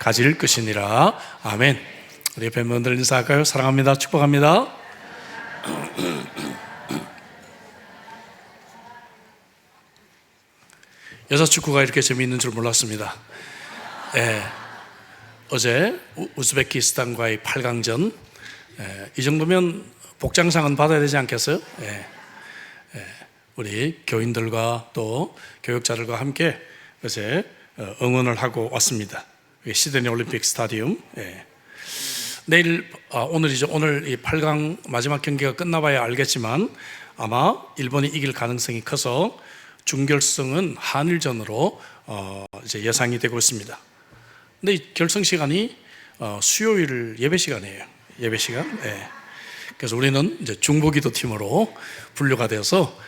가질 것이니라. 아멘. 우리 옆에 분들 인사할까요? 사랑합니다. 축복합니다. 여자 축구가 이렇게 재미있는 줄 몰랐습니다. 어제 우즈베키스탄과의 8강전, 이 정도면 복장상은 받아야 되지 않겠어요? 우리 교인들과 또 교육자들과 함께 어제 응원을 하고 왔습니다. 시드니 올림픽 스타디움. 내일, 오늘이죠. 오늘 이 8강 마지막 경기가 끝나봐야 알겠지만 아마 일본이 이길 가능성이 커서 준결승은 한일전으로 이제 예상이 되고 있습니다. 근데 이 결승 시간이 수요일 예배 시간이에요. 예배 시간. 그래서 우리는 이제 중보기도 팀으로 분류가 되어서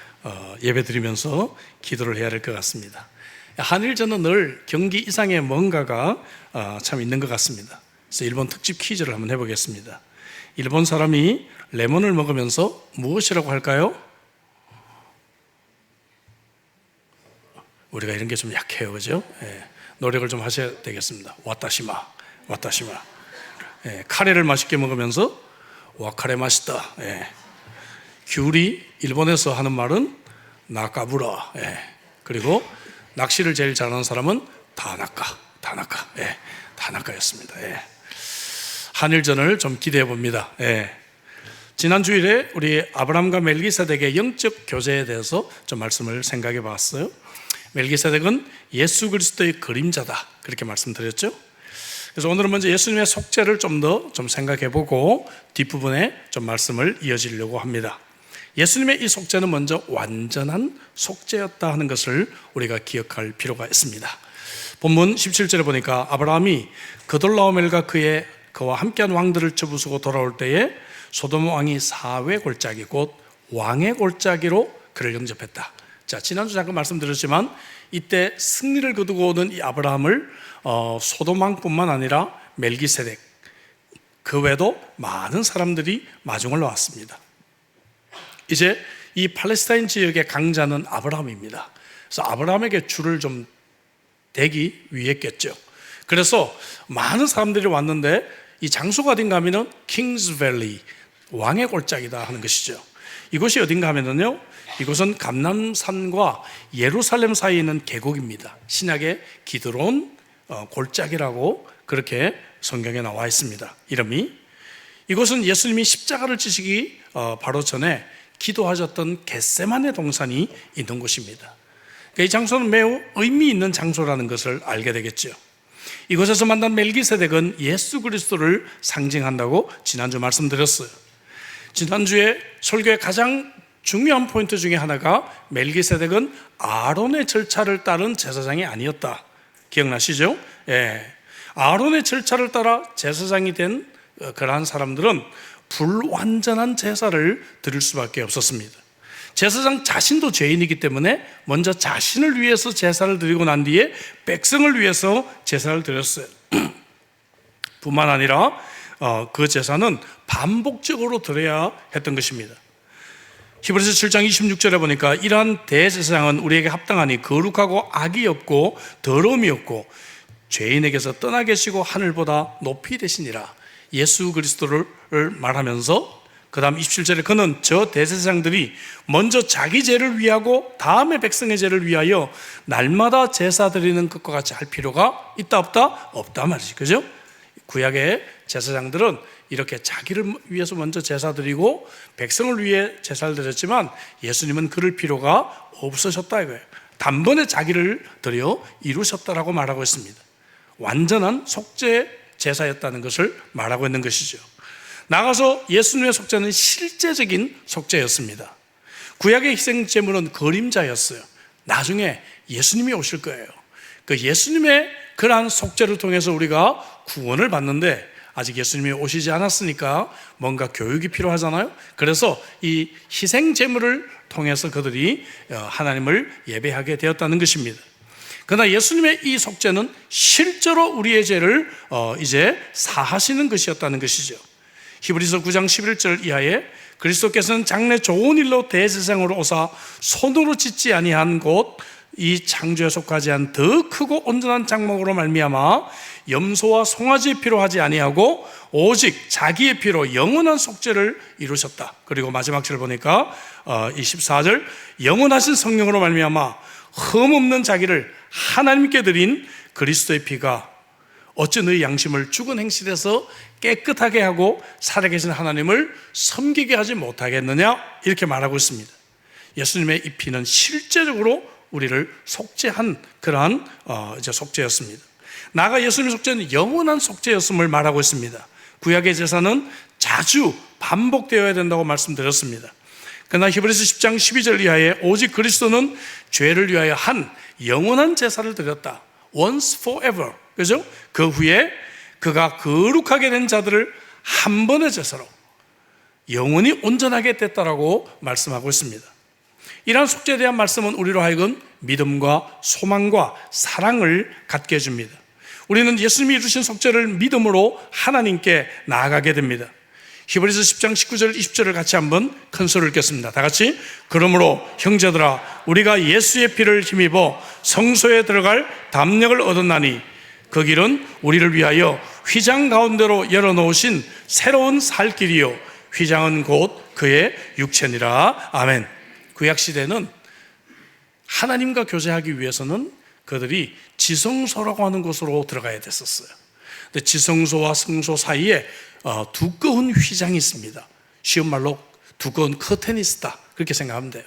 예배 드리면서 기도를 해야 될 것 같습니다. 한일전은 늘 경기 이상의 뭔가가 참 있는 것 같습니다. 그래서 일본 특집 퀴즈를 한번 해보겠습니다. 일본 사람이 레몬을 먹으면서 무엇이라고 할까요? 우리가 이런 게 좀 약해요, 그죠? 노력을 좀 하셔야 되겠습니다. 와타시마. 카레를 맛있게 먹으면서 와카레 맛있다. 귤이 일본에서 하는 말은 나카부라. 그리고 낚시를 제일 잘하는 사람은 다나카였습니다. 한일전을 좀 기대해 봅니다. 지난 주일에 우리 아브라함과 멜기세덱의 영적 교제에 대해서 좀 말씀을 생각해 봤어요. 멜기세덱은 예수 그리스도의 그림자다, 그렇게 말씀드렸죠. 그래서 오늘은 먼저 예수님의 속죄를 좀 더 생각해 보고 뒷부분에 좀 말씀을 이어지려고 합니다. 예수님의 이 속죄는 먼저 완전한 속죄였다 하는 것을 우리가 기억할 필요가 있습니다. 본문 17절에 보니까 아브라함이 그돌라오멜과 그와 함께한 왕들을 쳐부수고 돌아올 때에 소돔 왕이 사회 골짜기 곧 왕의 골짜기로 그를 영접했다. 자, 지난주 잠깐 말씀드렸지만 이때 승리를 거두고 오는 이 아브라함을 소돔 왕뿐만 아니라 멜기세덱, 그 외에도 많은 사람들이 마중을 놓았습니다. 이제 이 팔레스타인 지역의 강자는 아브라함입니다. 그래서 아브라함에게 줄을 좀 대기 위했겠죠. 그래서 많은 사람들이 왔는데 이 장소가 어딘가 하면은 킹스밸리, 왕의 골짜기다 하는 것이죠. 이곳이 어딘가 하면은요, 이곳은 감람산과 예루살렘 사이에 있는 계곡입니다. 신약의 기드론 골짜기라고 그렇게 성경에 나와 있습니다. 이름이. 이곳은 예수님이 십자가를 지시기 바로 전에 기도하셨던 겟세마네 동산이 있는 곳입니다. 그러니까 이 장소는 매우 의미 있는 장소라는 것을 알게 되겠죠. 이곳에서 만난 멜기세덱은 예수 그리스도를 상징한다고 지난주 말씀드렸어요. 지난주에 설교의 가장 중요한 포인트 중에 하나가 멜기세덱은 아론의 절차를 따른 제사장이 아니었다. 기억나시죠? 아론의 절차를 따라 제사장이 된 그러한 사람들은 불완전한 제사를 드릴 수밖에 없었습니다. 제사장 자신도 죄인이기 때문에 먼저 자신을 위해서 제사를 드리고 난 뒤에 백성을 위해서 제사를 드렸어요. 뿐만 아니라 그 제사는 반복적으로 드려야 했던 것입니다. 히브리서 7장 26절에 보니까 이러한 대제사장은 우리에게 합당하니 거룩하고 악이 없고 더러움이 없고 죄인에게서 떠나 계시고 하늘보다 높이 되시니라. 예수 그리스도를 말하면서 그 다음 27절에 그는 저 대제사장들이 먼저 자기 죄를 위하고 다음에 백성의 죄를 위하여 날마다 제사 드리는 것과 같이 할 필요가 있다 없다? 없다 말이지, 그죠? 구약의 제사장들은 이렇게 자기를 위해서 먼저 제사 드리고 백성을 위해 제사를 드렸지만 예수님은 그럴 필요가 없으셨다 이거예요. 단번에 자기를 드려 이루셨다라고 말하고 있습니다. 완전한 속죄 제사였다는 것을 말하고 있는 것이죠. 나가서 예수님의 속죄는 실제적인 속죄였습니다. 구약의 희생 제물은 그림자였어요. 나중에 예수님이 오실 거예요. 그 예수님의 그러한 속죄를 통해서 우리가 구원을 받는데 아직 예수님이 오시지 않았으니까 뭔가 교육이 필요하잖아요. 그래서 이 희생 제물을 통해서 그들이 하나님을 예배하게 되었다는 것입니다. 그러나 예수님의 이 속죄는 실제로 우리의 죄를 이제 사하시는 것이었다는 것이죠. 히브리서 9장 11절 이하에 그리스도께서는 장래 좋은 일로 대제사장으로 오사 손으로 짓지 아니한 곳 이 창조에 속하지 않은 더 크고 온전한 장막으로 말미암아 염소와 송아지의 피로 하지 아니하고 오직 자기의 피로 영원한 속죄를 이루셨다. 그리고 마지막 절 보니까 24절 영원하신 성령으로 말미암아 흠없는 자기를 하나님께 드린 그리스도의 피가 어찌 너희 양심을 죽은 행실에서 깨끗하게 하고 살아계신 하나님을 섬기게 하지 못하겠느냐, 이렇게 말하고 있습니다. 예수님의 이 피는 실제적으로 우리를 속죄한 그러한 속죄였습니다. 나아가 예수님의 속죄는 영원한 속죄였음을 말하고 있습니다. 구약의 제사는 자주 반복되어야 된다고 말씀드렸습니다. 그러나 히브리서 10장 12절 이하에 오직 그리스도는 죄를 위하여 한 영원한 제사를 드렸다. Once forever. 그죠? 그 후에 그가 거룩하게 된 자들을 한 번의 제사로 영원히 온전하게 됐다라고 말씀하고 있습니다. 이러한 속죄에 대한 말씀은 우리로 하여금 믿음과 소망과 사랑을 갖게 해줍니다. 우리는 예수님이 이루신 속죄를 믿음으로 하나님께 나아가게 됩니다. 히브리서 10장 19절 20절을 같이 한번 큰 소리를 읽겠습니다. 다 같이. 그러므로 형제들아 우리가 예수의 피를 힘입어 성소에 들어갈 담력을 얻었나니 그 길은 우리를 위하여 휘장 가운데로 열어놓으신 새로운 살 길이요 휘장은 곧 그의 육체니라. 아멘. 구약시대는 하나님과 교제하기 위해서는 그들이 지성소라고 하는 곳으로 들어가야 됐었어요. 근데 지성소와 성소 사이에 두꺼운 휘장이 있습니다. 쉬운 말로 두꺼운 커튼이 있다, 그렇게 생각하면 돼요.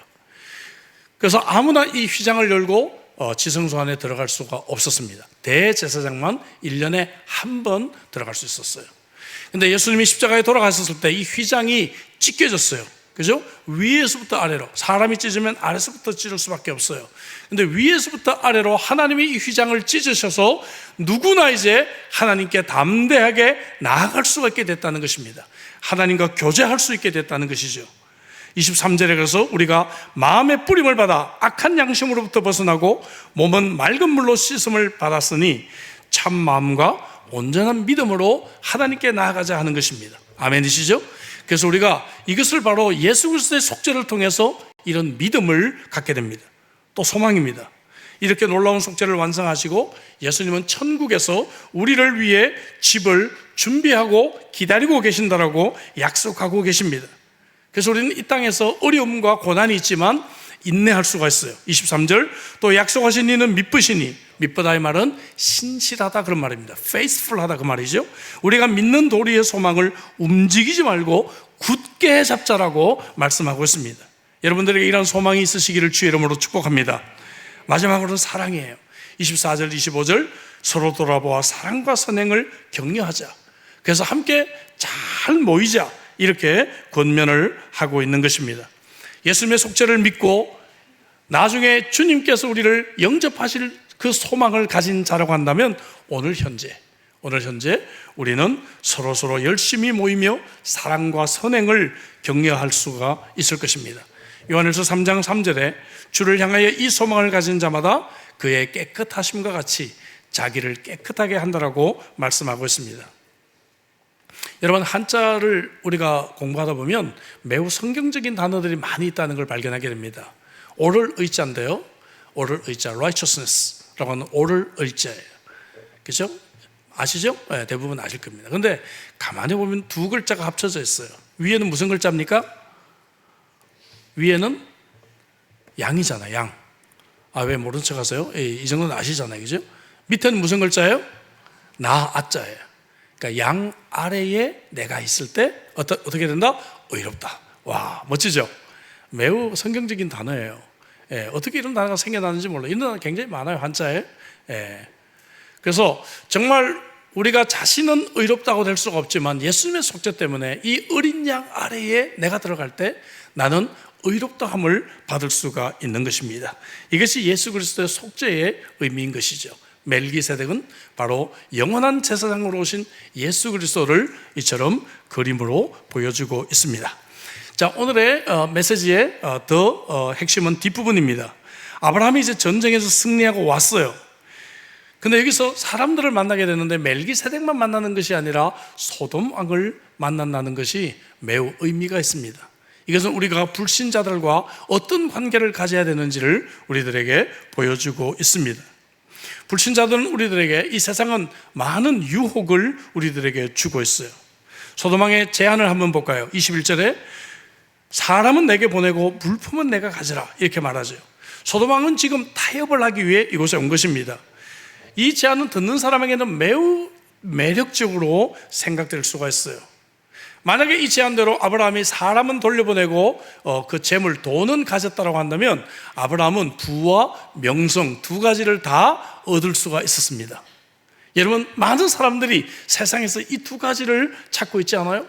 그래서 아무나 이 휘장을 열고 지성소 안에 들어갈 수가 없었습니다. 대제사장만 1년에 한 번 들어갈 수 있었어요. 근데 예수님이 십자가에 돌아가셨을 때 이 휘장이 찢겨졌어요. 그죠? 위에서부터 아래로, 사람이 찢으면 아래서부터 찢을 수밖에 없어요. 근데 위에서부터 아래로 하나님이 이 휘장을 찢으셔서 누구나 이제 하나님께 담대하게 나아갈 수가 있게 됐다는 것입니다. 하나님과 교제할 수 있게 됐다는 것이죠. 23절에 그래서 우리가 마음의 뿌림을 받아 악한 양심으로부터 벗어나고 몸은 맑은 물로 씻음을 받았으니 참 마음과 온전한 믿음으로 하나님께 나아가자 하는 것입니다. 아멘이시죠? 그래서 우리가 이것을 바로 예수 그리스도의 속죄를 통해서 이런 믿음을 갖게 됩니다. 또 소망입니다. 이렇게 놀라운 속죄를 완성하시고 예수님은 천국에서 우리를 위해 집을 준비하고 기다리고 계신다라고 약속하고 계십니다. 그래서 우리는 이 땅에서 어려움과 고난이 있지만 인내할 수가 있어요. 23절 또 약속하신 이는 믿으시니, 믿보다의 말은 신실하다 그런 말입니다. faithful하다 그 말이죠. 우리가 믿는 도리의 소망을 움직이지 말고 굳게 잡자라고 말씀하고 있습니다. 여러분들에게 이런 소망이 있으시기를 주의 이름으로 축복합니다. 마지막으로는 사랑이에요. 24절 25절 서로 돌아보아 사랑과 선행을 격려하자. 그래서 함께 잘 모이자, 이렇게 권면을 하고 있는 것입니다. 예수님의 속죄를 믿고 나중에 주님께서 우리를 영접하실 그 소망을 가진 자라고 한다면 오늘 현재 우리는 서로 열심히 모이며 사랑과 선행을 격려할 수가 있을 것입니다. 요한일서 3장 3절에 주를 향하여 이 소망을 가진 자마다 그의 깨끗하심과 같이 자기를 깨끗하게 한다라고 말씀하고 있습니다. 여러분, 한자를 우리가 공부하다 보면 매우 성경적인 단어들이 많이 있다는 걸 발견하게 됩니다. 옳을 의자인데요, 옳을 의자, righteousness라고 하는 옳을 의자예요. 그죠? 아시죠? 네, 대부분 아실 겁니다. 근데 가만히 보면 두 글자가 합쳐져 있어요. 위에는 무슨 글자입니까? 위에는 양이잖아요, 양. 왜 모른 척 하세요? 이 정도는 아시잖아요, 그죠? 밑에는 무슨 글자예요? 나, 아자예요. 그러니까 양 아래에 내가 있을 때 어떻게 된다? 의롭다. 와, 멋지죠? 매우 성경적인 단어예요. 어떻게 이런 단어가 생겨나는지 몰라요. 이런 단어 굉장히 많아요, 한자에. 그래서 정말 우리가 자신은 의롭다고 될 수가 없지만 예수님의 속죄 때문에 이 어린 양 아래에 내가 들어갈 때 나는 의롭다함을 받을 수가 있는 것입니다. 이것이 예수 그리스도의 속죄의 의미인 것이죠. 멜기세덱은 바로 영원한 제사장으로 오신 예수 그리스도를 이처럼 그림으로 보여주고 있습니다. 자, 오늘의 메시지의 더 핵심은 뒷부분입니다. 아브라함이 이제 전쟁에서 승리하고 왔어요. 근데 여기서 사람들을 만나게 되는데 멜기세덱만 만나는 것이 아니라 소돔 왕을 만난다는 것이 매우 의미가 있습니다. 이것은 우리가 불신자들과 어떤 관계를 가져야 되는지를 우리들에게 보여주고 있습니다. 불신자들은 우리들에게, 이 세상은 많은 유혹을 우리들에게 주고 있어요. 소도망의 제안을 한번 볼까요? 21절에 사람은 내게 보내고 물품은 내가 가지라, 이렇게 말하죠. 소도망은 지금 타협을 하기 위해 이곳에 온 것입니다. 이 제안은 듣는 사람에게는 매우 매력적으로 생각될 수가 있어요. 만약에 이 제안대로 아브라함이 사람은 돌려보내고 그 재물, 돈은 가졌다고 한다면 아브라함은 부와 명성 두 가지를 다 얻을 수가 있었습니다. 여러분, 많은 사람들이 세상에서 이 두 가지를 찾고 있지 않아요?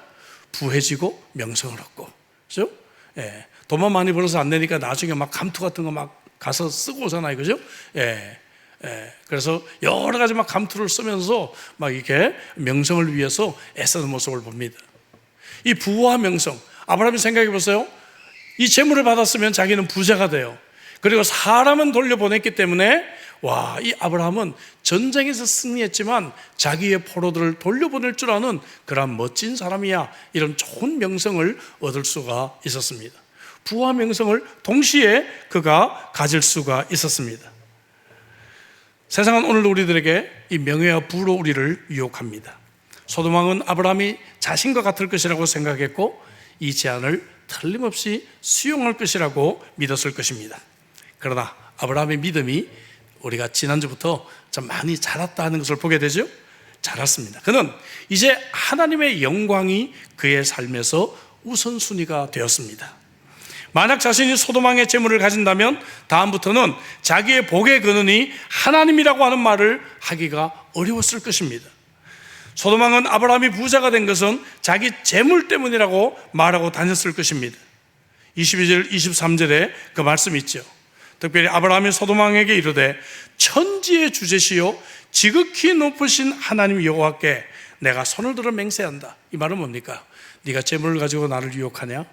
부해지고 명성을 얻고, 그죠? 예. 돈만 많이 벌어서 안 되니까 나중에 막 감투 같은 거 막 가서 쓰고 오잖아요, 그죠? 예. 예. 그래서 여러 가지 막 감투를 쓰면서 막 이렇게 명성을 위해서 애쓰는 모습을 봅니다. 이 부와 명성, 아브라함이 생각해 보세요. 이 재물을 받았으면 자기는 부자가 돼요. 그리고 사람은 돌려보냈기 때문에 이 아브라함은 전쟁에서 승리했지만 자기의 포로들을 돌려보낼 줄 아는 그런 멋진 사람이야, 이런 좋은 명성을 얻을 수가 있었습니다. 부와 명성을 동시에 그가 가질 수가 있었습니다. 세상은 오늘 우리들에게 이 명예와 부로 우리를 유혹합니다. 소돔왕은 아브라함이 자신과 같을 것이라고 생각했고 이 제안을 틀림없이 수용할 것이라고 믿었을 것입니다. 그러나 아브라함의 믿음이 우리가 지난주부터 좀 많이 자랐다 하는 것을 보게 되죠. 자랐습니다. 그는 이제 하나님의 영광이 그의 삶에서 우선순위가 되었습니다. 만약 자신이 소돔왕의 재물을 가진다면 다음부터는 자기의 복의 근원이 하나님이라고 하는 말을 하기가 어려웠을 것입니다. 소돔왕은 아브라함이 부자가 된 것은 자기 재물 때문이라고 말하고 다녔을 것입니다. 22절, 23절에 그 말씀이 있죠. 특별히 아브라함이 소돔왕에게 이르되 천지의 주제시요 지극히 높으신 하나님 여호와께 내가 손을 들어 맹세한다. 이 말은 뭡니까? 네가 재물을 가지고 나를 유혹하냐?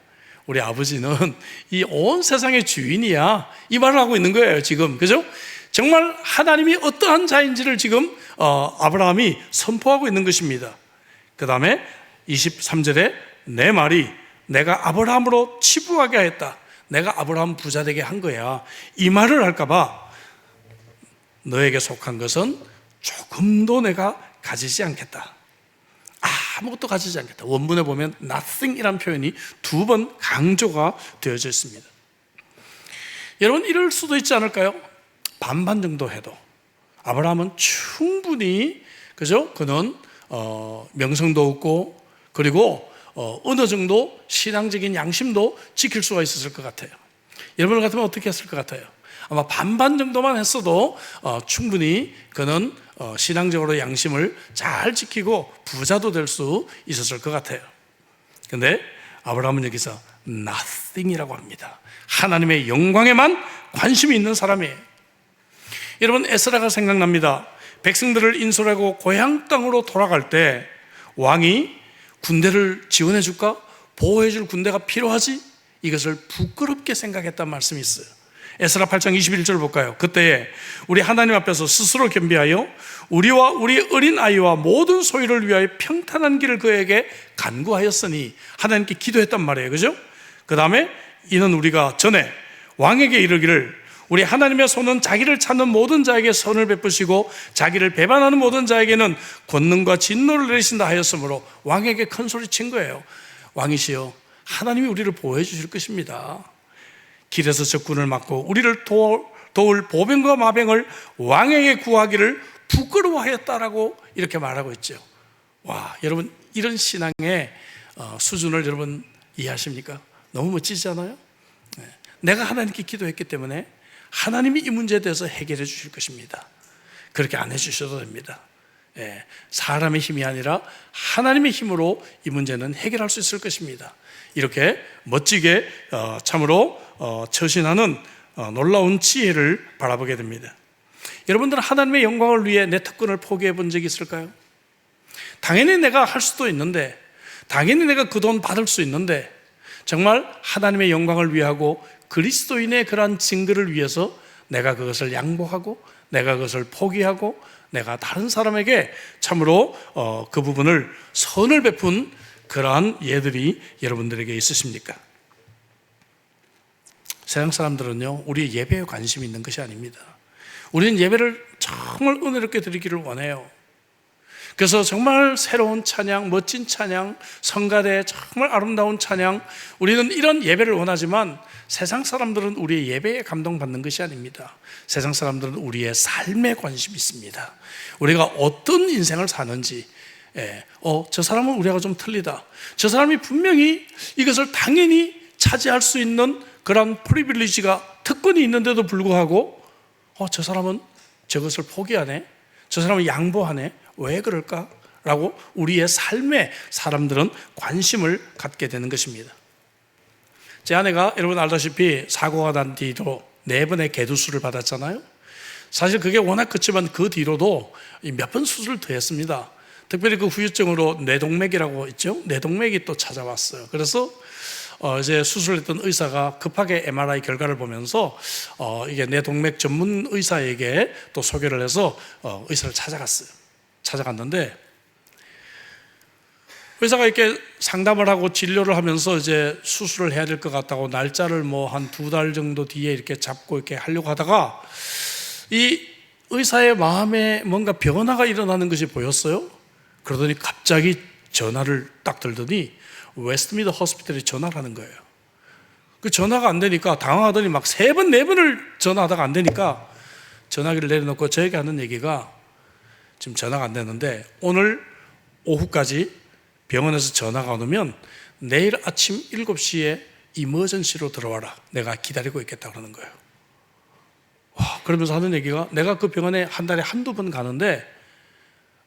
우리 아버지는 이 온 세상의 주인이야, 이 말을 하고 있는 거예요 지금, 그죠? 정말 하나님이 어떠한 자인지를 지금 아브라함이 선포하고 있는 것입니다. 그 다음에 23절에 내 말이 내가 아브라함으로 치부하게 하였다, 내가 아브라함 부자 되게 한 거야, 이 말을 할까봐 너에게 속한 것은 조금도 내가 가지지 않겠다. 아무것도 가지지 않겠다. 원문에 보면 nothing 이라는 표현이 두 번 강조가 되어져 있습니다. 여러분, 이럴 수도 있지 않을까요? 반반 정도 해도 아브라함은 충분히, 그죠? 그는 명성도 없고 그리고 어느 정도 신앙적인 양심도 지킬 수가 있었을 것 같아요. 여러분 같으면 어떻게 했을 것 같아요? 아마 반반 정도만 했어도 충분히 그는 신앙적으로 양심을 잘 지키고 부자도 될 수 있었을 것 같아요. 그런데 아브라함은 여기서 nothing이라고 합니다. 하나님의 영광에만 관심이 있는 사람이에요. 여러분, 에스라가 생각납니다. 백성들을 인솔하고 고향 땅으로 돌아갈 때 왕이 군대를 지원해 줄까? 보호해 줄 군대가 필요하지? 이것을 부끄럽게 생각했단 말씀이 있어요. 에스라 8장 21절 볼까요? 그때에 우리 하나님 앞에서 스스로 겸비하여 우리와 우리 어린 아이와 모든 소유를 위하여 평탄한 길을 그에게 간구하였으니, 하나님께 기도했단 말이에요, 그죠? 그 다음에 이는 우리가 전에 왕에게 이르기를 우리 하나님의 손은 자기를 찾는 모든 자에게 선을 베푸시고 자기를 배반하는 모든 자에게는 권능과 진노를 내리신다 하였으므로 왕에게 큰 소리 친 거예요. 왕이시여, 하나님이 우리를 보호해 주실 것입니다. 길에서 적군을 막고 우리를 도울 보병과 마병을 왕에게 구하기를 부끄러워하였다라고 이렇게 말하고 있죠. 여러분, 이런 신앙의 수준을 여러분 이해하십니까? 너무 멋지지 않아요? 내가 하나님께 기도했기 때문에 하나님이 이 문제에 대해서 해결해 주실 것입니다. 그렇게 안 해주셔도 됩니다. 사람의 힘이 아니라 하나님의 힘으로 이 문제는 해결할 수 있을 것입니다. 이렇게 멋지게 참으로 처신하는 놀라운 지혜를 바라보게 됩니다. 여러분들은 하나님의 영광을 위해 내 특권을 포기해 본 적이 있을까요? 당연히 내가 할 수도 있는데, 당연히 내가 그 돈 받을 수 있는데, 정말 하나님의 영광을 위하고 그리스도인의 그러한 증거를 위해서 내가 그것을 양보하고 내가 그것을 포기하고 내가 다른 사람에게 참으로 그 부분을 선을 베푼 그러한 예들이 여러분들에게 있으십니까? 세상 사람들은요, 우리의 예배에 관심이 있는 것이 아닙니다. 우리는 예배를 정말 은혜롭게 드리기를 원해요. 그래서 정말 새로운 찬양, 멋진 찬양, 성가대 정말 아름다운 찬양, 우리는 이런 예배를 원하지만 세상 사람들은 우리의 예배에 감동받는 것이 아닙니다. 세상 사람들은 우리의 삶에 관심이 있습니다. 우리가 어떤 인생을 사는지, 저 사람은 우리하고 좀 틀리다. 저 사람이 분명히 이것을 당연히 차지할 수 있는 그런 프리빌리지가, 특권이 있는데도 불구하고 저 사람은 저것을 포기하네, 저 사람은 양보하네, 왜 그럴까? 라고 우리의 삶에 사람들은 관심을 갖게 되는 것입니다. 제 아내가 여러분 알다시피 사고가 난 뒤로 4번의 개두술을 받았잖아요. 사실 그게 워낙 컸지만 그 뒤로도 몇 번 수술을 더 했습니다. 특별히 그 후유증으로 뇌동맥이라고 있죠. 뇌동맥이 또 찾아왔어요. 그래서 이제 수술했던 의사가 급하게 MRI 결과를 보면서 이게 뇌동맥 전문 의사에게 또 소개를 해서 의사를 찾아갔는데, 의사가 이렇게 상담을 하고 진료를 하면서 이제 수술을 해야 될 것 같다고 날짜를 뭐 한 2달 정도 뒤에 이렇게 잡고 이렇게 하려고 하다가 이 의사의 마음에 뭔가 변화가 일어나는 것이 보였어요. 그러더니 갑자기 전화를 딱 들더니 웨스트미드 호스피털에 전화를 하는 거예요. 그 전화가 안 되니까 당황하더니 막 3번, 4번을 전화하다가 안 되니까 전화기를 내려놓고 저에게 하는 얘기가, 지금 전화가 안 되는데 오늘 오후까지 병원에서 전화가 오면 내일 아침 7시에 이머전시로 들어와라. 내가 기다리고 있겠다 그러는 거예요. 와, 그러면서 하는 얘기가, 내가 그 병원에 한 달에 한두 번 가는데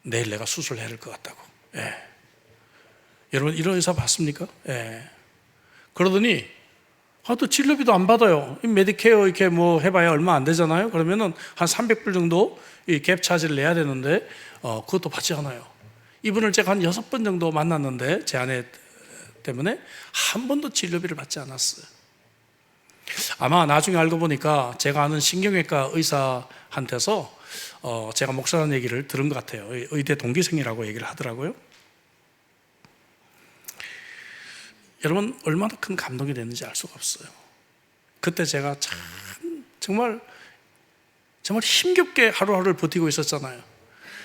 내일 내가 수술해야 될 것 같다고. 여러분 이런 의사 봤습니까? 그러더니 또 진료비도 안 받아요. 메디케어 이렇게 뭐 해봐야 얼마 안 되잖아요. 그러면은 한 300불 정도 이 갭 차지를 내야 되는데 그것도 받지 않아요. 이분을 제가 한 6번 정도 만났는데 제 아내 때문에 한 번도 진료비를 받지 않았어요. 아마 나중에 알고 보니까 제가 아는 신경외과 의사한테서 제가 목사라는 얘기를 들은 것 같아요. 의대 동기생이라고 얘기를 하더라고요. 여러분 얼마나 큰 감동이 됐는지 알 수가 없어요. 그때 제가 정말 힘겹게 하루하루를 버티고 있었잖아요.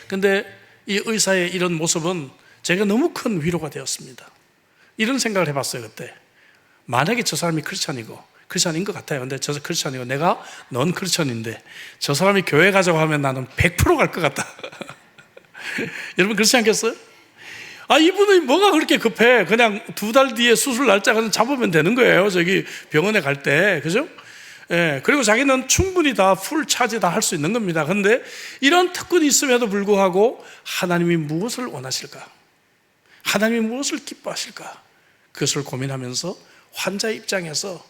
근데 이 의사의 이런 모습은 제가 너무 큰 위로가 되었습니다. 이런 생각을 해봤어요. 그때 만약에 저 사람이 크리스찬인 것 같아요. 근데 저 크리스찬이고 넌 크리스찬인데 저 사람이 교회 가자고 하면 나는 100% 갈 것 같다. 여러분 그렇지 않겠어요? 이분이 뭐가 그렇게 급해? 그냥 2달 뒤에 수술 날짜가 잡으면 되는 거예요. 저기 병원에 갈 때. 그죠? 그리고 자기는 충분히 다 풀 차지 다 할 수 있는 겁니다. 그런데 이런 특권이 있음에도 불구하고 하나님이 무엇을 원하실까? 하나님이 무엇을 기뻐하실까? 그것을 고민하면서 환자의 입장에서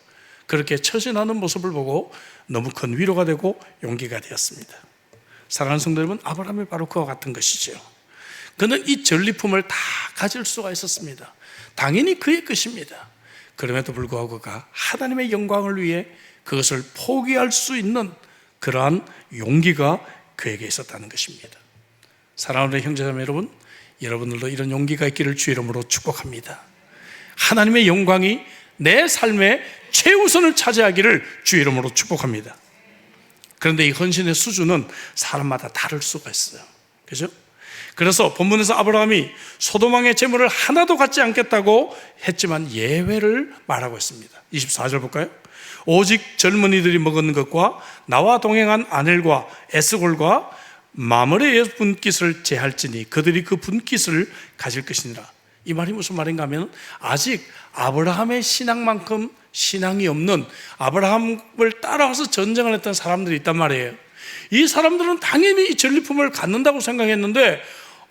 그렇게 처신하는 모습을 보고 너무 큰 위로가 되고 용기가 되었습니다. 사랑하는 성도 여러분, 아브라함이 바로 그와 같은 것이죠. 그는 이 전리품을 다 가질 수가 있었습니다. 당연히 그의 것입니다. 그럼에도 불구하고 그가 하나님의 영광을 위해 그것을 포기할 수 있는 그러한 용기가 그에게 있었다는 것입니다. 사랑하는 형제자매 여러분, 여러분들도 이런 용기가 있기를 주의 이름으로 축복합니다. 하나님의 영광이 내 삶의 최우선을 차지하기를 주의 이름으로 축복합니다. 그런데 이 헌신의 수준은 사람마다 다를 수가 있어요. 그죠? 그래서 본문에서 아브라함이 소돔왕의 재물을 하나도 갖지 않겠다고 했지만 예외를 말하고 있습니다. 24절 볼까요? 오직 젊은이들이 먹은 것과 나와 동행한 아넬과 에스골과 마므레의 분깃을 제할지니 그들이 그 분깃을 가질 것이니라. 이 말이 무슨 말인가 하면 아직 아브라함의 신앙만큼 신앙이 없는, 아브라함을 따라와서 전쟁을 했던 사람들이 있단 말이에요. 이 사람들은 당연히 이 전리품을 갖는다고 생각했는데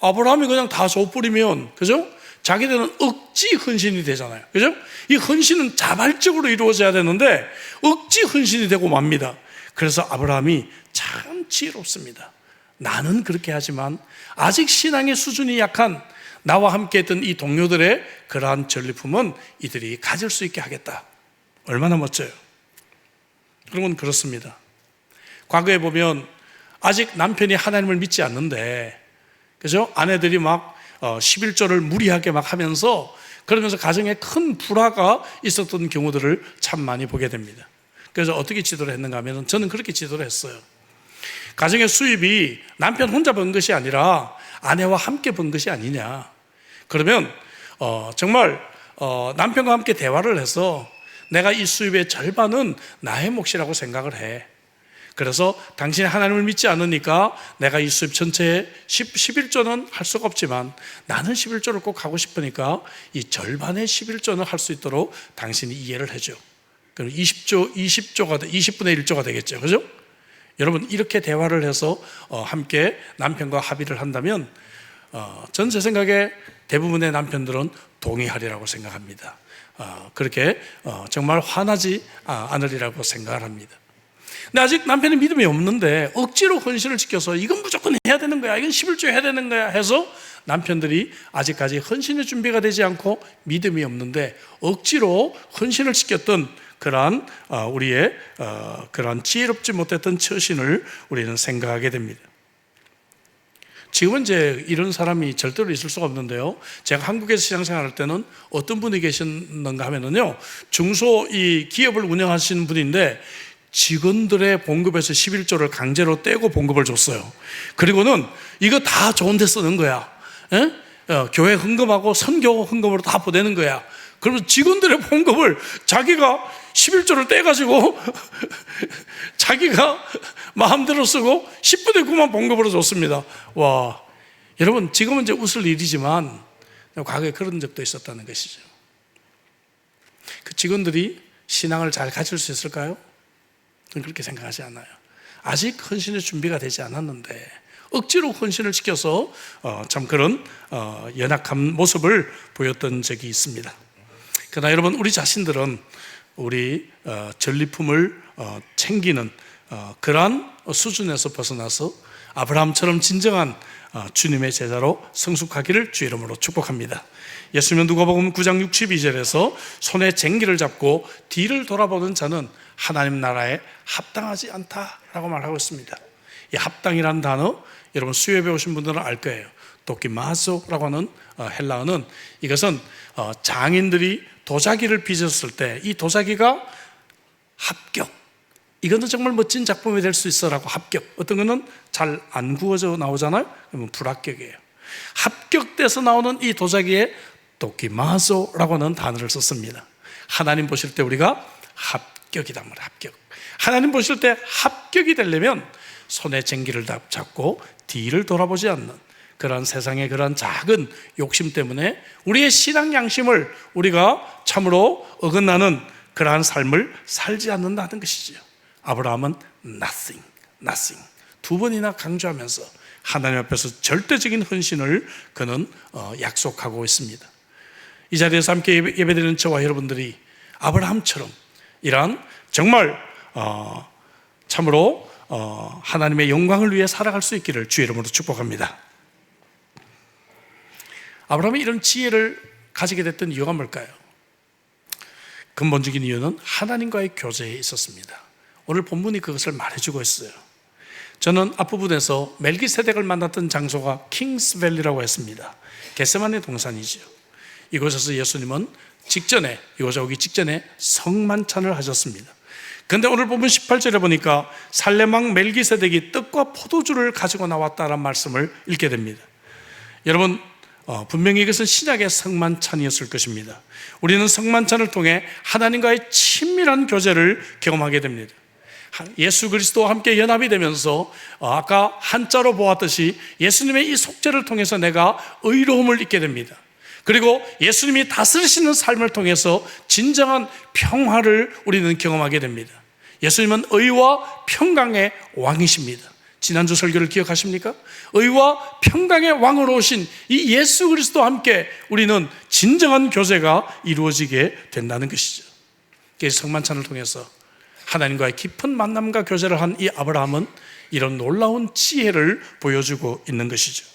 아브라함이 그냥 다 줘버리면, 그죠? 자기들은 억지 헌신이 되잖아요. 그죠? 이 헌신은 자발적으로 이루어져야 되는데 억지 헌신이 되고 맙니다. 그래서 아브라함이 참 지혜롭습니다. 나는 그렇게 하지만 아직 신앙의 수준이 약한 나와 함께 했던 이 동료들의 그러한 전리품은 이들이 가질 수 있게 하겠다. 얼마나 멋져요. 그러면 그렇습니다. 과거에 보면 아직 남편이 하나님을 믿지 않는데, 그죠? 아내들이 막 11조를 무리하게 막 하면서, 그러면서 가정에 큰 불화가 있었던 경우들을 참 많이 보게 됩니다. 그래서 어떻게 지도를 했는가 하면 저는 그렇게 지도를 했어요. 가정의 수입이 남편 혼자 번 것이 아니라 아내와 함께 번 것이 아니냐. 그러면 정말 남편과 함께 대화를 해서 내가 이 수입의 절반은 나의 몫이라고 생각을 해. 그래서 당신이 하나님을 믿지 않으니까 내가 이 수입 전체에 11조는 할 수가 없지만 나는 11조를 꼭 하고 싶으니까 이 절반의 11조는 할 수 있도록 당신이 이해를 해줘. 그럼 20분의 1조가 되겠죠. 그죠? 여러분, 이렇게 대화를 해서 함께 남편과 합의를 한다면 전 제 생각에 대부분의 남편들은 동의하리라고 생각합니다. 그렇게 정말 화나지 않으리라고 생각을 합니다. 근데 아직 남편의 믿음이 없는데 억지로 헌신을 지켜서 이건 무조건 해야 되는 거야, 이건 11조 해야 되는 거야 해서 남편들이 아직까지 헌신의 준비가 되지 않고 믿음이 없는데 억지로 헌신을 지켰던 그러한 우리의 그러한 지혜롭지 못했던 처신을 우리는 생각하게 됩니다. 지금은 이제 이런 사람이 절대로 있을 수가 없는데요. 제가 한국에서 신앙생활할 때는 어떤 분이 계셨는가 하면은요, 중소 이 기업을 운영하시는 분인데 직원들의 봉급에서 11조를 강제로 떼고 봉급을 줬어요. 그리고는 이거 다 좋은 데 쓰는 거야. 교회 헌금하고 선교 헌금으로 다 보내는 거야. 그러면 직원들의 봉급을 자기가 11조를 떼가지고 자기가 마음대로 쓰고 10분의 9만 봉급으로 줬습니다. 와, 여러분, 지금은 이제 웃을 일이지만 과거에 그런 적도 있었다는 것이죠. 그 직원들이 신앙을 잘 가질 수 있을까요? 저는 그렇게 생각하지 않아요. 아직 헌신의 준비가 되지 않았는데 억지로 헌신을 시켜서 참 그런 연약한 모습을 보였던 적이 있습니다. 그러나 여러분, 우리 자신들은 우리 전리품을 챙기는 그러한 수준에서 벗어나서 아브라함처럼 진정한 주님의 제자로 성숙하기를 주 이름으로 축복합니다. 예수님은 누가복음 9장 62절에서 손에 쟁기를 잡고 뒤를 돌아보는 자는 하나님 나라에 합당하지 않다라고 말하고 있습니다. 이 합당이라는 단어, 여러분 수요에 배우신 분들은 알 거예요. 도키마소라고 하는 헬라어는 이것은 장인들이 도자기를 빚었을 때 이 도자기가 합격, 이거는 정말 멋진 작품이 될 수 있어라고 합격, 어떤 거는 잘 안 구워져 나오잖아요. 그러면 불합격이에요. 합격돼서 나오는 이 도자기에 도키마소라고 하는 단어를 썼습니다. 하나님 보실 때 우리가 합격이다 말이에요. 합격. 하나님 보실 때 합격이 되려면 손에 쟁기를 잡고 뒤를 돌아보지 않는 그런 세상의 그런 작은 욕심 때문에 우리의 신앙 양심을 우리가 참으로 어긋나는 그러한 삶을 살지 않는다는 것이죠. 아브라함은 nothing 두 번이나 강조하면서 하나님 앞에서 절대적인 헌신을 그는 약속하고 있습니다. 이 자리에서 함께 예배드리는 저와 여러분들이 아브라함처럼 이러한 정말 참으로 하나님의 영광을 위해 살아갈 수 있기를 주 이름으로 축복합니다. 아브라함이 이런 지혜를 가지게 됐던 이유가 뭘까요? 근본적인 이유는 하나님과의 교제에 있었습니다. 오늘 본문이 그것을 말해주고 있어요. 저는 앞부분에서 멜기세덱을 만났던 장소가 킹스밸리라고 했습니다. 겟세마네 동산이죠. 이곳에서 예수님은 이곳에 오기 직전에 성만찬을 하셨습니다. 그런데 오늘 본문 18절에 보니까 살렘왕 멜기세덱이 떡과 포도주를 가지고 나왔다는 말씀을 읽게 됩니다. 여러분, 분명히 이것은 신약의 성만찬이었을 것입니다. 우리는 성만찬을 통해 하나님과의 친밀한 교제를 경험하게 됩니다. 예수 그리스도와 함께 연합이 되면서 아까 한자로 보았듯이 예수님의 이 속죄를 통해서 내가 의로움을 잊게 됩니다. 그리고 예수님이 다스리시는 삶을 통해서 진정한 평화를 우리는 경험하게 됩니다. 예수님은 의와 평강의 왕이십니다. 지난주 설교를 기억하십니까? 의와 평강의 왕으로 오신 이 예수 그리스도와 함께 우리는 진정한 교제가 이루어지게 된다는 것이죠. 성만찬을 통해서 하나님과의 깊은 만남과 교제를 한 이 아브라함은 이런 놀라운 지혜를 보여주고 있는 것이죠.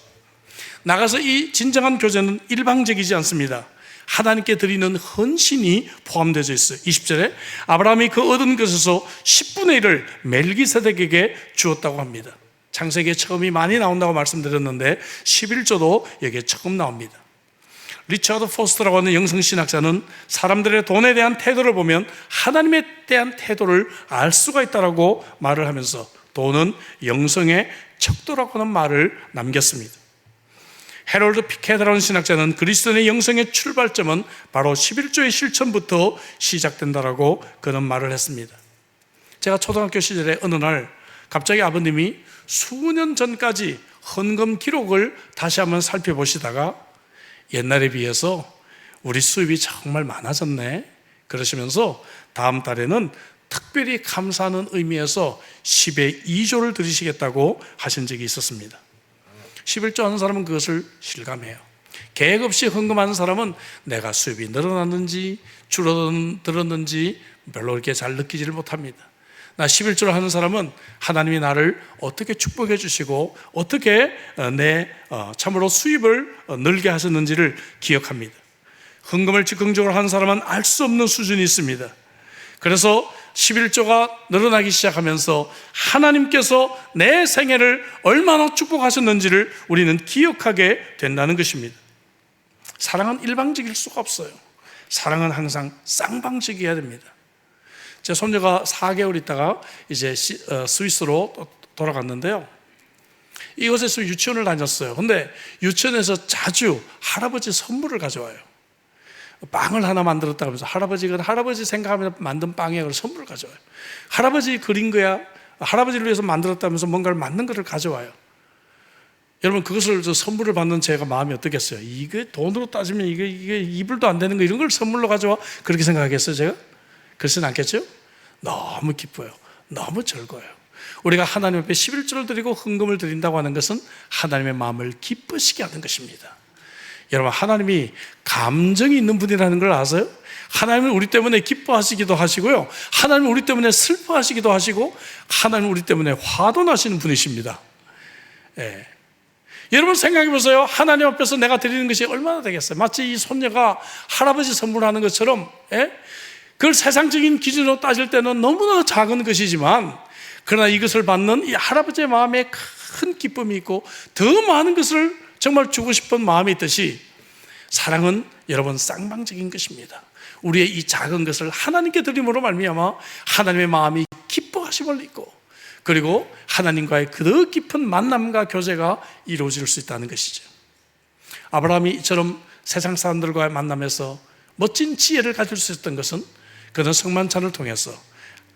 나가서 이 진정한 교제는 일방적이지 않습니다. 하나님께 드리는 헌신이 포함되어 있어요. 20절에 아브라함이 그 얻은 것에서 10분의 1을 멜기세덱에게 주었다고 합니다. 창세기에 처음이 많이 나온다고 말씀드렸는데 11조도 여기에 처음 나옵니다. 리처드 포스터라고 하는 영성신학자는 사람들의 돈에 대한 태도를 보면 하나님에 대한 태도를 알 수가 있다고 말을 하면서 돈은 영성의 척도라고 하는 말을 남겼습니다. 헤럴드 피케드라는 신학자는 그리스도인의 영성의 출발점은 바로 11조의 실천부터 시작된다라고 그런 말을 했습니다. 제가 초등학교 시절에 어느 날 갑자기 아버님이 수년 전까지 헌금 기록을 다시 한번 살펴보시다가 옛날에 비해서 우리 수입이 정말 많아졌네 그러시면서 다음 달에는 특별히 감사하는 의미에서 10의 2조를 드리시겠다고 하신 적이 있었습니다. 11조 하는 사람은 그것을 실감해요. 계획 없이 헌금하는 사람은 내가 수입이 늘어났는지 줄어들었는지 별로 그렇게 잘 느끼지를 못합니다. 나 11조를 하는 사람은 하나님이 나를 어떻게 축복해 주시고 어떻게 참으로 수입을 늘게 하셨는지를 기억합니다. 헌금을 즉흥적으로 하는 사람은 알 수 없는 수준이 있습니다. 그래서 11조가 늘어나기 시작하면서 하나님께서 내 생애를 얼마나 축복하셨는지를 우리는 기억하게 된다는 것입니다. 사랑은 일방적일 수가 없어요. 사랑은 항상 쌍방적이어야 됩니다. 제 손녀가 4개월 있다가 이제 스위스로 돌아갔는데요. 이곳에서 유치원을 다녔어요. 근데 유치원에서 자주 할아버지 선물을 가져와요. 빵을 하나 만들었다 하면서 할아버지가 할아버지 생각하면서 만든 빵이야. 그래서 선물을 가져와요. 할아버지 그린 거야. 할아버지를 위해서 만들었다면서 뭔가를 만든 것을 가져와요. 여러분 그것을 선물을 받는 제가 마음이 어떻겠어요? 이게 돈으로 따지면 이게 이불도 안 되는 거 이런 걸 선물로 가져와? 그렇게 생각하겠어요 제가? 그렇진 않겠죠? 너무 기뻐요. 너무 즐거워요. 우리가 하나님 앞에 11조를 드리고 헌금을 드린다고 하는 것은 하나님의 마음을 기쁘시게 하는 것입니다. 여러분 하나님이 감정이 있는 분이라는 걸 아세요? 하나님은 우리 때문에 기뻐하시기도 하시고요, 하나님은 우리 때문에 슬퍼하시기도 하시고, 하나님은 우리 때문에 화도 나시는 분이십니다. 예. 여러분 생각해 보세요. 하나님 앞에서 내가 드리는 것이 얼마나 되겠어요? 마치 이 손녀가 할아버지 선물하는 것처럼, 예? 그걸 세상적인 기준으로 따질 때는 너무나 작은 것이지만, 그러나 이것을 받는 이 할아버지의 마음에 큰 기쁨이 있고 더 많은 것을 정말 주고 싶은 마음이 있듯이, 사랑은 여러분 쌍방적인 것입니다. 우리의 이 작은 것을 하나님께 드림으로 말미암아 하나님의 마음이 기뻐하심을 입고, 그리고 하나님과의 그 깊은 만남과 교제가 이루어질 수 있다는 것이죠. 아브라함이 이처럼 세상 사람들과의 만남에서 멋진 지혜를 가질 수 있었던 것은 그는 성만찬을 통해서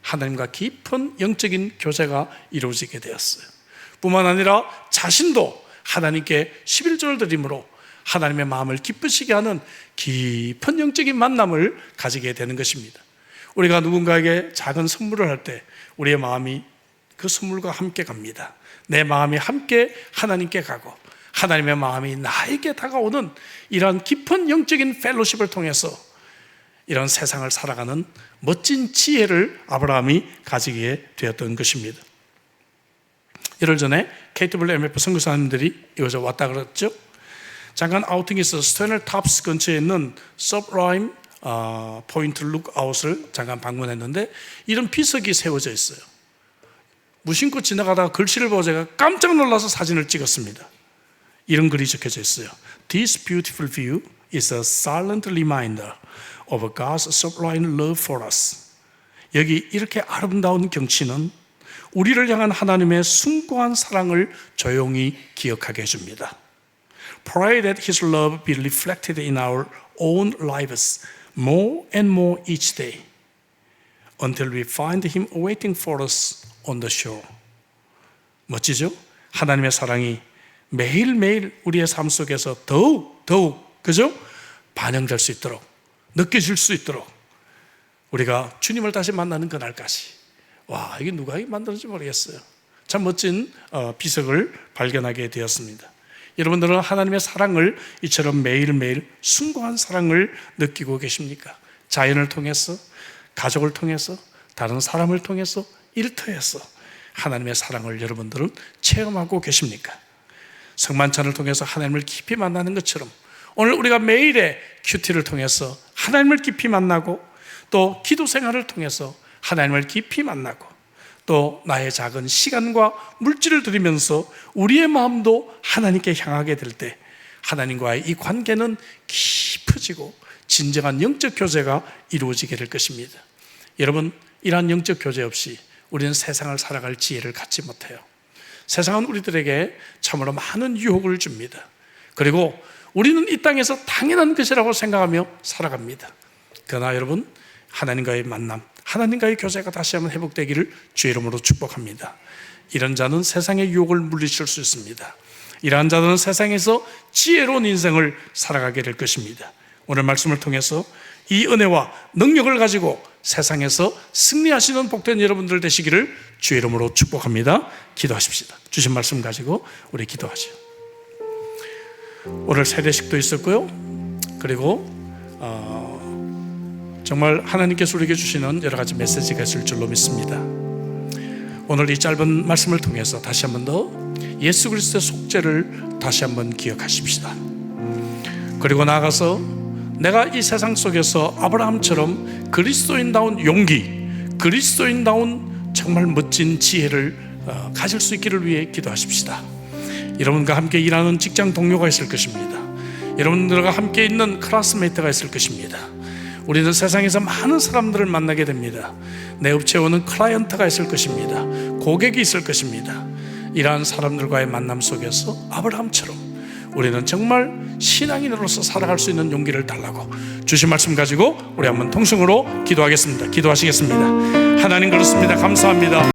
하나님과 깊은 영적인 교제가 이루어지게 되었어요. 뿐만 아니라 자신도 하나님께 11조를 드림으로 하나님의 마음을 기쁘시게 하는 깊은 영적인 만남을 가지게 되는 것입니다. 우리가 누군가에게 작은 선물을 할 때 우리의 마음이 그 선물과 함께 갑니다. 내 마음이 함께 하나님께 가고 하나님의 마음이 나에게 다가오는 이러한 깊은 영적인 펠로십을 통해서 이런 세상을 살아가는 멋진 지혜를 아브라함이 가지게 되었던 것입니다. 열흘 전에 KWMF 선교사님들이 이곳에 왔다 그랬죠. 잠깐 아우팅이 있어서 스테널 탑스 근처에 있는 서브라임 포인트 룩아웃을 잠깐 방문했는데, 이런 비석이 세워져 있어요. 무심코 지나가다가 글씨를 보고 제가 깜짝 놀라서 사진을 찍었습니다. 이런 글이 적혀져 있어요. This beautiful view is a silent reminder of God's sublime love for us. 여기 이렇게 아름다운 경치는 우리를 향한 하나님의 숭고한 사랑을 조용히 기억하게 해줍니다. Pray that His love be reflected in our own lives more and more each day until we find Him waiting for us on the shore. 멋지죠? 하나님의 사랑이 매일매일 우리의 삶 속에서 더욱 그죠? 반영될 수 있도록, 느껴질 수 있도록 우리가 주님을 다시 만나는 그날까지. 와, 이게 누가 만들었는지 모르겠어요. 참 멋진 비석을 발견하게 되었습니다. 여러분들은 하나님의 사랑을 이처럼 매일매일 숭고한 사랑을 느끼고 계십니까? 자연을 통해서, 가족을 통해서, 다른 사람을 통해서, 일터에서 하나님의 사랑을 여러분들은 체험하고 계십니까? 성만찬을 통해서 하나님을 깊이 만나는 것처럼 오늘 우리가 매일의 큐티를 통해서 하나님을 깊이 만나고, 또 기도 생활을 통해서 하나님을 깊이 만나고, 또 나의 작은 시간과 물질을 드리면서 우리의 마음도 하나님께 향하게 될 때 하나님과의 이 관계는 깊어지고 진정한 영적 교제가 이루어지게 될 것입니다. 여러분, 이러한 영적 교제 없이 우리는 세상을 살아갈 지혜를 갖지 못해요. 세상은 우리들에게 참으로 많은 유혹을 줍니다. 그리고 우리는 이 땅에서 당연한 것이라고 생각하며 살아갑니다. 그러나 여러분, 하나님과의 만남, 하나님과의 교제가 다시 한번 회복되기를 주의 이름으로 축복합니다. 이런 자는 세상의 유혹을 물리칠 수 있습니다. 이러한 자들은 세상에서 지혜로운 인생을 살아가게 될 것입니다. 오늘 말씀을 통해서 이 은혜와 능력을 가지고 세상에서 승리하시는 복된 여러분들 되시기를 주의 이름으로 축복합니다. 기도하십시다. 주신 말씀 가지고 우리 기도하죠. 오늘 세대식도 있었고요. 그리고 정말 하나님께서 우리에게 주시는 여러 가지 메시지가 있을 줄로 믿습니다. 오늘 이 짧은 말씀을 통해서 다시 한 번 더 예수 그리스도의 속죄를 다시 한번 기억하십시다. 그리고 나아가서 내가 이 세상 속에서 아브라함처럼 그리스도인다운 용기, 그리스도인다운 정말 멋진 지혜를 가질 수 있기를 위해 기도하십시다. 여러분과 함께 일하는 직장 동료가 있을 것입니다. 여러분들과 함께 있는 클래스메이트가 있을 것입니다. 우리는 세상에서 많은 사람들을 만나게 됩니다. 내 업체에 오는 클라이언트가 있을 것입니다. 고객이 있을 것입니다. 이러한 사람들과의 만남 속에서 아브라함처럼 우리는 정말 신앙인으로서 살아갈 수 있는 용기를 달라고 주신 말씀 가지고 우리 한번 통성으로 기도하겠습니다. 기도하시겠습니다. 하나님, 그렇습니다. 감사합니다.